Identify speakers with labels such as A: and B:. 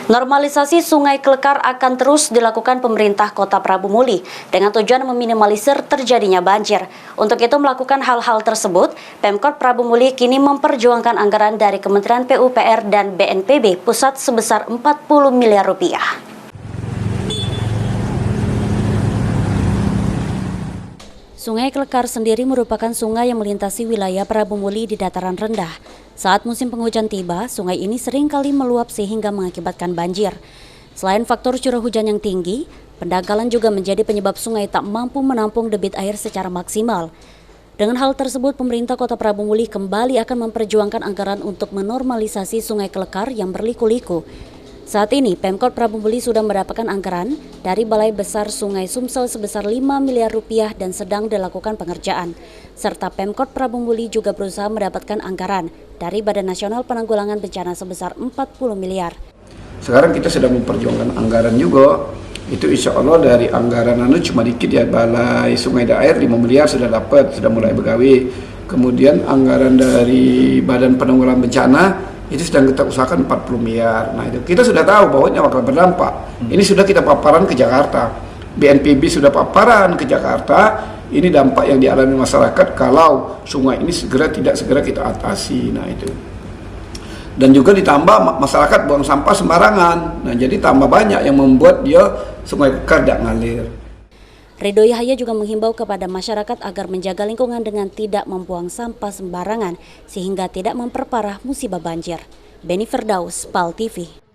A: Normalisasi Sungai Klekar akan terus dilakukan pemerintah Kota Prabu Muli dengan tujuan meminimalisir terjadinya banjir. Untuk itu melakukan hal-hal tersebut, Pemkot Prabu Muli kini memperjuangkan anggaran dari Kementerian PUPR dan BNPB pusat sebesar 40 miliar rupiah. Sungai Klekar sendiri merupakan sungai yang melintasi wilayah Prabu Muli di dataran rendah. Saat musim penghujan tiba, sungai ini sering kali meluap sehingga mengakibatkan banjir. Selain faktor curah hujan yang tinggi, pendangkalan juga menjadi penyebab sungai tak mampu menampung debit air secara maksimal. Dengan hal tersebut, pemerintah Kota Prabu Muli kembali akan memperjuangkan anggaran untuk menormalisasi Sungai Klekar yang berliku-liku. Saat ini, Pemkot Prabu Muli sudah mendapatkan anggaran dari Balai Besar Sungai Sumsel sebesar 5 miliar rupiah dan sedang dilakukan pengerjaan. Serta Pemkot Prabu Muli juga berusaha mendapatkan anggaran dari Badan Nasional Penanggulangan Bencana sebesar 40 miliar.
B: Sekarang kita sedang memperjuangkan anggaran juga. Itu insya Allah dari anggaran cuma dikit ya, Balai Sungai Daerah 5 miliar sudah dapat, sudah mulai begawi. Kemudian anggaran dari Badan Penanggulangan Bencana itu sedang kita usahakan 40 miliar. Nah itu kita sudah tahu bahwa ini bakal berdampak. Ini sudah kita paparan ke Jakarta. BNPB sudah paparan ke Jakarta. Ini dampak yang dialami masyarakat kalau sungai ini tidak segera kita atasi. Nah itu. Dan juga ditambah masyarakat buang sampah sembarangan. Nah jadi tambah banyak yang membuat dia sungai Klekar tidak ngalir.
A: Ridho Yahya juga menghimbau kepada masyarakat agar menjaga lingkungan dengan tidak membuang sampah sembarangan sehingga tidak memperparah musibah banjir. Beni Firdaus, PAL TV.